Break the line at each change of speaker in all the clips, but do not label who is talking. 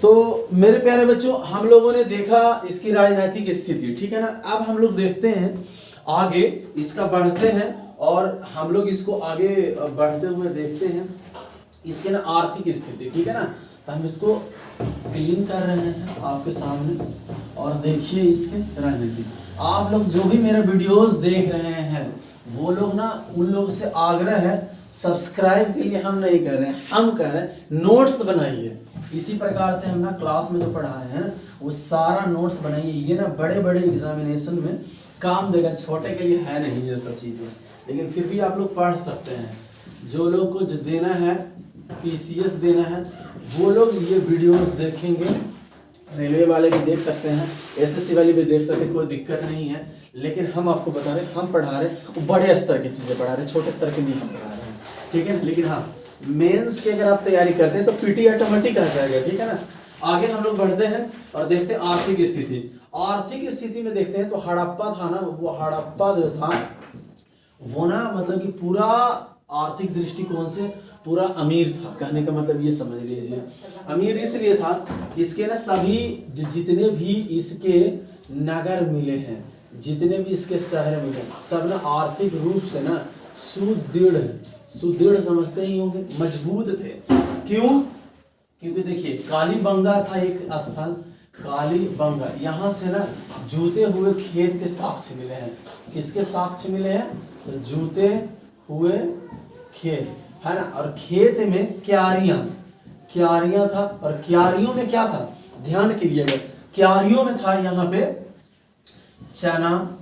तो मेरे प्यारे बच्चों, हम लोगों ने देखा इसकी राजनीतिक स्थिति, ठीक है ना। अब हम लोग देखते हैं आगे, इसका बढ़ते हैं और हम लोग इसको आगे बढ़ते हुए देखते हैं इसके ना आर्थिक स्थिति, ठीक है ना। तो हम इसको क्लीन कर रहे हैं आपके सामने और देखिए इसके राजनीति। आप लोग जो भी मेरा वीडियोस देख रहे हैं वो लोग ना, उन लोग से आग्रह है, सब्सक्राइब के लिए हम नहीं कर रहे हैं, हम कह रहे हैं नोट्स बनाइए। इसी प्रकार से हम ना क्लास में जो पढ़ा रहे हैं वो सारा नोट्स बनाइए। ये ना बड़े बड़े एग्जामिनेशन में काम देगा, छोटे के लिए है नहीं ये सब चीज़ें, लेकिन फिर भी आप लोग पढ़ सकते हैं। जो लोग को जो देना है, पीसीएस देना है, वो लोग ये वीडियोस देखेंगे। रेलवे वाले भी देख सकते हैं, एसएससी वाले भी देख सकते हैं, कोई दिक्कत नहीं है। लेकिन हम आपको बता रहे, हम पढ़ा रहे वो बड़े स्तर की चीज़ें पढ़ा रहे, छोटे स्तर के नहीं हम पढ़ा रहे हैं, ठीक है। लेकिन हाँ, मेंस की अगर आप तैयारी करते हैं तो पीटी ऑटोमेटिक आ जाएगा, ठीक है ना। आगे हम लोग बढ़ते हैं और देखते हैं आर्थिक स्थिति। आर्थिक स्थिति में देखते हैं तो हड़प्पा था ना, वो हड़प्पा जो था वो ना मतलब कि पूरा आर्थिक दृष्टिकोण से पूरा अमीर था। कहने का मतलब ये समझ लीजिए, अमीर इसलिए था कि इसके ना सभी जितने भी इसके नगर मिले हैं, जितने भी इसके शहर मिले, सब ना आर्थिक रूप से ना सुदृढ़ समझते ही होंगे, मजबूत थे। क्यों? क्योंकि देखिए कालीबंगा था एक स्थल, कालीबंगा, यहाँ से ना जूते हुए खेत के साक्ष्य मिले हैं। किसके साक्ष्य मिले हैं? तो जूते हुए खेत है ना। और खेत में क्यारियां था, और क्यारियों में क्या था, ध्यान कीजिएगा, क्यारियों में था यहाँ पे चना,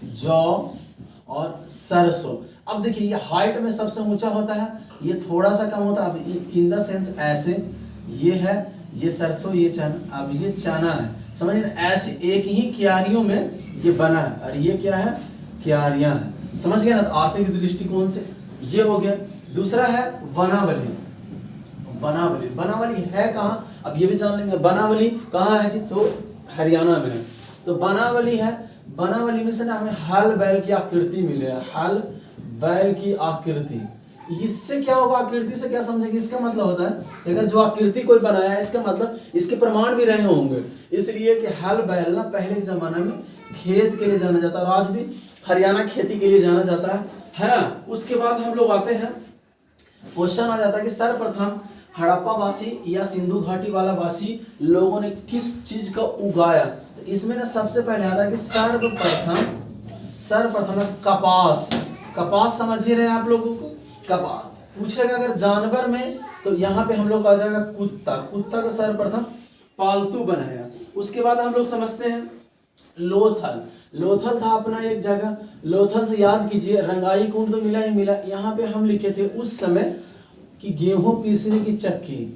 जौ और सरसों। अब देखिए ये हाइट में सबसे ऊंचा होता है, ये थोड़ा सा कम होता है। अब इन द सेंस ऐसे, ये है, ये सरसों, ये चना, अब ये चना है, समझिए। ऐसे एक ही क्यारियों में ये बना है, और ये क्या है, क्यारियां है, समझ गए ना। तो आर्थिक दृष्टिकोण से ये हो गया। दूसरा है वनावली। बनावली है कहाँ, अब ये भी जान लेंगे। बनावली कहाँ है जी, तो हरियाणा में है। तो बनावली है, बनावली में से ना हमें हल बैल की आकृति मिले, हल बैल की आकृति। इससे क्या होगा, आकृति से क्या समझेंगे, इसका मतलब होता है अगर जो आकृति कोई बनाया है, इसका मतलब इसके प्रमाण भी रहे होंगे। इसलिए कि हल बैल ना पहले के जमाने में खेत के लिए जाना जाता है, और आज भी हरियाणा खेती के लिए जाना जाता है ना। उसके बाद हम लोग आते हैं, क्वेश्चन आ जाता है कि सर्वप्रथम हड़प्पा वासी या सिंधु घाटी वाला वासी लोगों ने किस चीज का उगाया। तो इसमें ना सबसे पहले आता है कि सर्वप्रथम कपास समझ ही रहे हैं आप लोगों को। कपास पूछेगा अगर जानवर में, तो यहाँ पे हम लोग आ जाएगा कुत्ता को सर्वप्रथम पालतू बनाया। उसके बाद हम लोग समझते हैं लोथल था अपना एक जगह। लोथल से याद कीजिए, रंगाई कुंड तो मिला ही मिला। यहाँ पे हम लिखे थे उस समय कि गेहूं पीसने की चक्की,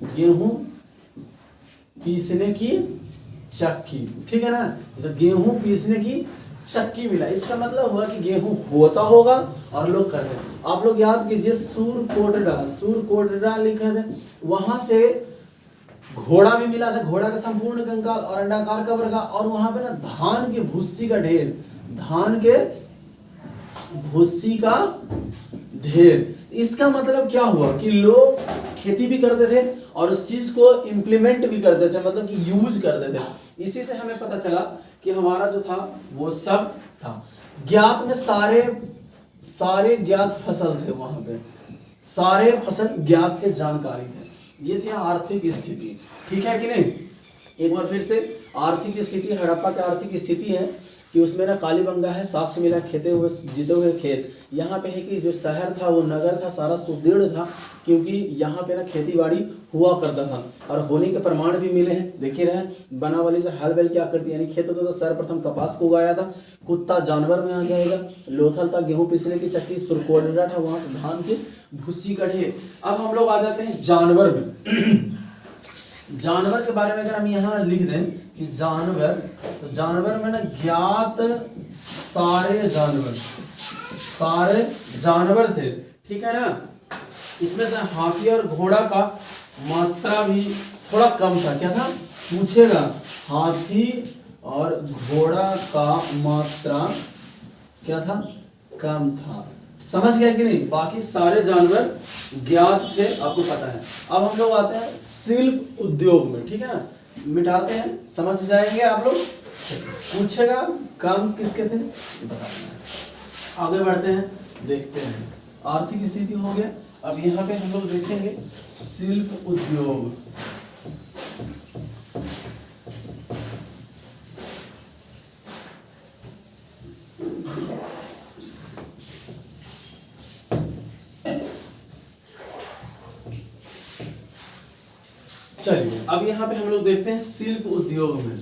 ठीक है ना। तो गेहूं पीसने की चक्की मिला, इसका मतलब हुआ कि गेहूं होता होगा और लोग करते। आप लोग याद कीजिए सूरकोटडा लिखा था, वहां से घोड़ा भी मिला था, घोड़ा का संपूर्ण कंकाल और अंडाकार कब्र का, और वहां पे ना धान के भूसी का ढेर। इसका मतलब क्या हुआ कि लोग खेती भी करते थे और उस चीज को इम्प्लीमेंट भी करते थे, मतलब कि यूज करते थे। इसी से हमें पता चला कि हमारा जो था वो सब था। ज्ञात में सारे ज्ञात फसल थे, वहां पे सारे फसल ज्ञात थे, जानकारी थे। ये थी आर्थिक स्थिति, ठीक है कि नहीं। एक बार फिर से आर्थिक स्थिति, हड़प्पा की आर्थिक स्थिति है कि उसमें ना कालीबंगा है, साक्ष्य मिला जीते हुए खेत। यहाँ पे है कि जो शहर था, वो नगर था, सारा सुदृढ़ था, क्योंकि यहाँ पे ना खेती बाड़ी हुआ करता था, और होने के प्रमाण भी मिले हैं। देखिए रहे, बनावली से हल बैल की आकृति यानी खेत होता था। सर्वप्रथम कपास को उगाया था। कुत्ता जानवर में आ जाएगा। लोथल था गेहूं पीसने की चक्की। सुरकोटडा था, वहां से धान की भूसी का ढेर। अब हम लोग आ जाते हैं जानवर में। जानवर के बारे में अगर हम यहाँ लिख दें कि जानवर, तो जानवर में ना ज्ञात सारे जानवर थे, ठीक है ना। इसमें से हाथी और घोड़ा का मात्रा भी थोड़ा कम था। क्या था पूछेगा, हाथी और घोड़ा का मात्रा क्या था, कम था। समझ गया कि नहीं? बाकी सारे जानवर ज्ञात थे, आपको पता है। अब हम लोग आते हैं शिल्प उद्योग में, ठीक है ना, मिटाते हैं, समझ जाएंगे आप लोग। पूछेगा काम किसके थे बता देना। आगे बढ़ते हैं, देखते हैं। आर्थिक स्थिति हो गया। अब यहाँ पे हम लोग देखेंगे शिल्प उद्योग। चलिए अब यहाँ पे हम लोग देखते हैं शिल्प उद्योग में।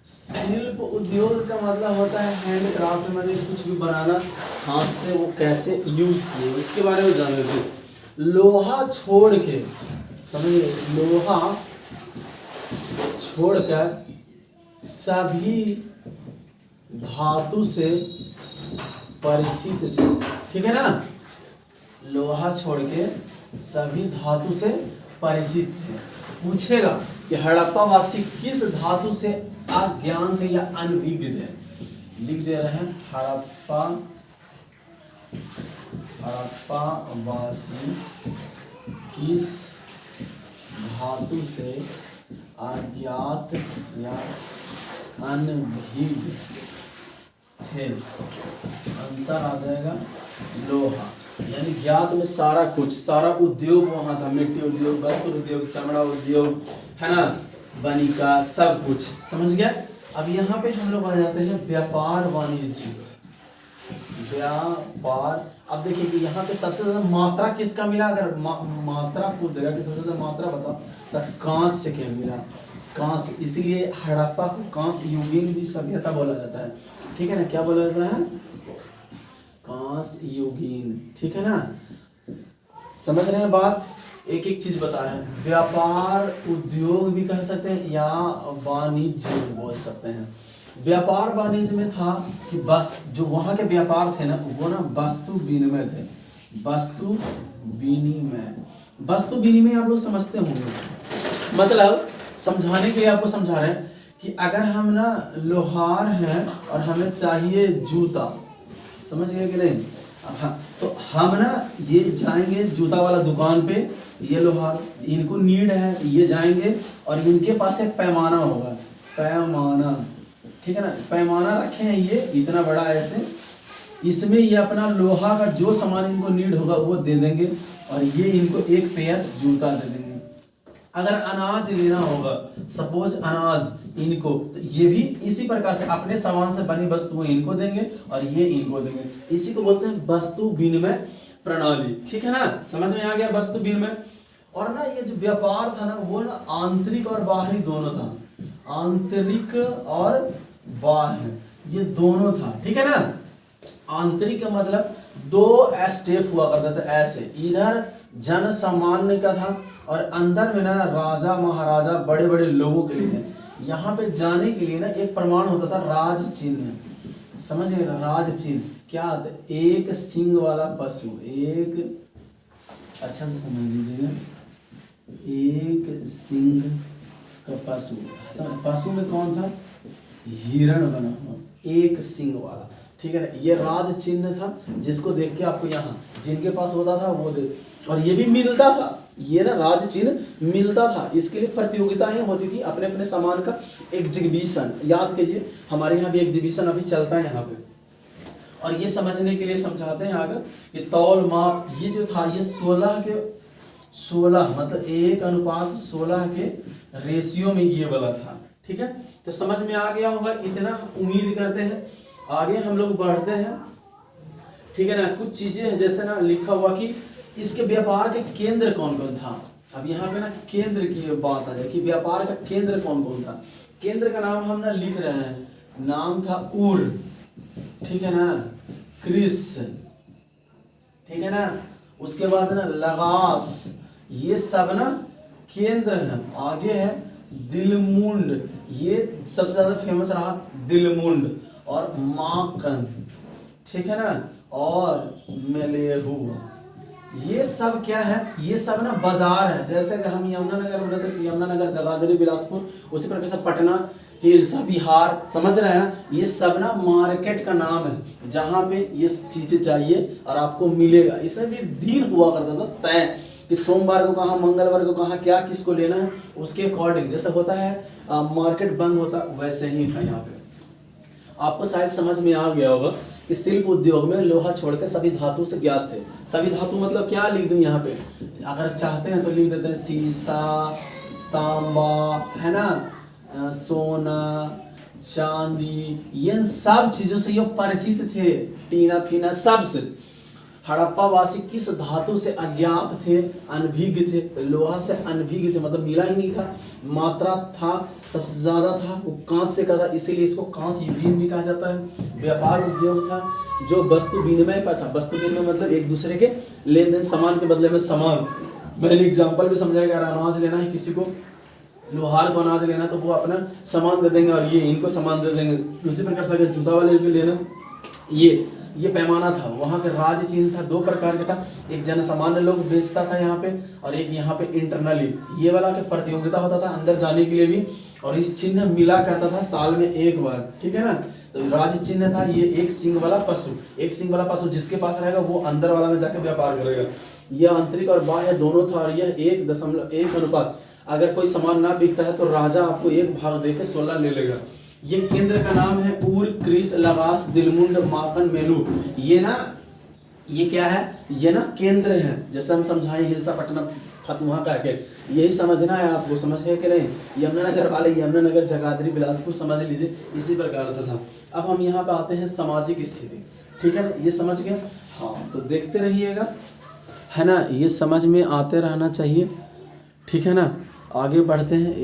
शिल्प उद्योग का मतलब होता है हैंडक्राफ्ट, मतलब कुछ भी बनाना हाथ से, वो कैसे यूज किए इसके बारे में जान लेते। लोहा छोड़ के, समझिए, लोहा छोड़कर सभी धातु से परिचित थे, ठीक है ना। लोहा छोड़ के सभी धातु से परिचित थे। पूछेगा कि हड़प्पा वासी किस धातु से अज्ञान थे या अनभिज्ञ थे। लिख दे रहे हैं हड़प्पा वासी किस धातु से अज्ञात या अनभिज्ञ थे। आंसर आ जाएगा लोहा, यानी ज्ञात में सारा कुछ, सारा उद्योग वहां था। मिट्टी उद्योग, वस्त्र उद्योग, चमड़ा उद्योग, है ना, बनिका, सब कुछ। समझ गया। अब यहाँ पे हम लोग आ जाते हैं व्यापार वाणिज्य। व्यापार, अब देखिए कि यहाँ पे सबसे ज्यादा मात्रा किसका मिला। अगर मात्रा पूछ देगा कि सबसे ज्यादा मात्रा बताओ, तो कांस्य के मिला। कांस्य, इसीलिए हड़प्पा को कांस्य युगीन भी सभ्यता बोला जाता है, ठीक है ना। क्या बोला जाता है? कांस्य युगीन, ठीक है ना। समझ रहे हैं बात? एक एक चीज बता रहे हैं। व्यापार उद्योग भी कह सकते हैं या वाणिज्य बोल सकते हैं। व्यापार वाणिज्य में था कि बस जो वहां के व्यापार थे ना, वो ना वस्तु विनिमय थे। वस्तु विनिमय आप लोग समझते होंगे। मतलब समझाने के लिए आपको समझा रहे हैं कि अगर हम ना लोहार हैं और हमें चाहिए जूता, समझ गए कि नहीं? हाँ, तो हम ना ये जाएंगे जूता वाला दुकान पे, ये लोहार, इनको नीड है, ये जाएंगे और इनके पास एक पैमाना होगा, पैमाना, ठीक है ना। पैमाना रखे हैं ये इतना बड़ा ऐसे, इसमें ये अपना लोहा का जो सामान इनको नीड होगा वो दे देंगे और ये इनको एक पेयर जूता दे देंगे। अगर अनाज लेना होगा, सपोज अनाज इनको, तो ये भी इसी प्रकार से अपने सामान से बनी वस्तुएं इनको देंगे और ये इनको देंगे। इसी को बोलते हैं वस्तु विनिमय प्रणाली, ठीक है ना। समझ में आ गया वस्तु विनिमय। और ना ये जो व्यापार था ना, वो ना आंतरिक और बाहरी दोनों था। आंतरिक और बाह्य ये दोनों था, ठीक है ना। आंतरिक का मतलब दो स्टेप हुआ करता था ऐसे, इधर जन सामान्य का था और अंदर में ना राजा महाराजा बड़े बड़े लोगों के लिए थे। यहाँ पे जाने के लिए ना एक प्रमाण होता था राज चिन्ह। समझ गए? राज चिन्ह क्या होता है? एक सिंग वाला पशु, एक, अच्छा से समझ लीजिएगा, एक सिंग का पशु। पशु में कौन था? हिरण बना हुआ, एक सिंग वाला, ठीक है ना। ये राज चिन्ह था जिसको देख के आपको यहाँ जिनके पास होता था वो दे, और ये भी मिलता था, ये ना राज चिन्ह मिलता था। इसके लिए प्रतियोगिताएं होती थी, अपने अपने सामान का एग्जीबिशन। याद कीजिए, हमारे यहाँ भी एग्जीबिशन अभी चलता है यहाँ पे। और ये समझने के लिए समझाते हैं आगे, ये तौल माप ये जो था, ये 16 मतलब 1:16 के रेशियो में ये वाला था, ठीक है। तो समझ में आ गया होगा, इतना उम्मीद करते हैं। आगे हम लोग बढ़ते हैं, ठीक है ना। कुछ चीजें हैं जैसे ना लिखा हुआ कि इसके व्यापार के केंद्र कौन कौन था। अब यहाँ पे ना केंद्र की बात आ जाए कि व्यापार का केंद्र कौन कौन था। केंद्र का नाम हम ना लिख रहे हैं, नाम था उर, ठीक है ना, क्रिस, ठीक है ना। उसके बाद ना लगास, ये सब ना केंद्र है। आगे है दिलमुंड, ये सबसे ज्यादा फेमस रहा दिलमुंड, और माकन, ठीक है ना, और मेलेहू। ये सब क्या है? ये सब ना बाजार है। जैसे अगर हम यमुनानगर में रहते तो यमुनानगर, जगाधरी, बिलासपुर, उसी प्रकार से पटना, हिल्सा, बिहार, समझ रहे हैं ना, ये सब ना मार्केट का नाम है जहाँ पे ये चीजें चाहिए और आपको मिलेगा। इसमें भी दिन हुआ करता था तय कि सोमवार को कहाँ, मंगलवार को कहाँ, क्या किसको लेना है, उसके अकॉर्डिंग जैसा होता है मार्केट बंद होता, वैसे ही था यहाँ पे। आपको शायद समझ में आ गया होगा कि शिल्प उद्योग में लोहा छोड़ के सभी धातु से ज्ञात थे। सभी धातु मतलब क्या लिख दूं यहाँ पे, अगर चाहते हैं तो लिख देते हैं सीसा, तांबा, है ना, सोना, चांदी, ये सब चीजों से ये परिचित थे, टीना फीना सब से। हड़प्पा वासी किस धातु से अज्ञात थे, अनभिज्ञ थे, लोहा से अनभिज्ञ थे, मतलब मिला ही नहीं था। मात्रा था सबसे ज्यादा था, वो कांस्य का था, इसीलिए इसको कांस्य युगीन भी कहा जाता है। व्यापार उद्योग था जो वस्तु विनिमय पर था। वस्तु विनिमय मतलब एक दूसरे के लेन देन, सामान के बदले में सामान। मैंने एग्जाम्पल भी समझाया कि अनाज लेना है किसी को, लोहार को अनाज लेना तो वो अपना सामान दे देंगे और ये इनको सामान दे देंगे। दूसरी प्रकार से जूता वाले को लेना, ये पैमाना था। वहाँ का राज चिन्ह था, दो प्रकार का था, एक जन सामान्य लोग बेचता था यहाँ पे, और एक यहाँ पे इंटरनली ये वाला के प्रतियोगिता होता था अंदर जाने के लिए भी, और इस चिन्ह मिला करता था साल में एक बार, ठीक है ना। तो राज चिन्ह था ये एक सींग वाला पशु, एक सींग वाला पशु जिसके पास रहेगा वो अंदर वाला में जाकर व्यापार करेगा। यह आंतरिक और बाह्य दोनों था, और यह 1.1 अनुपात। अगर कोई सामान ना बिकता है तो राजा आपको एक भाग देके 16 ले लेगा। ये केंद्र का नाम है ऊर, क्रिस, लगास, दिलमुंड, माकन, मेलू। ये ना, ये क्या है, ये ना केंद्र है। जैसे हम समझाएं हिल्सा, पटना, फतुहा का के, यही समझना है आपको, समझ है कि नहीं। यमुनानगर वाले यमुनानगर, जगाधरी, बिलासपुर समझ लीजिए, इसी प्रकार से था। अब हम यहाँ पे आते हैं सामाजिक स्थिति, ठीक है ना, ये समझ गए। हाँ तो देखते रहिएगा, है ना, ये समझ में आते रहना चाहिए, ठीक है ना। आगे बढ़ते हैं।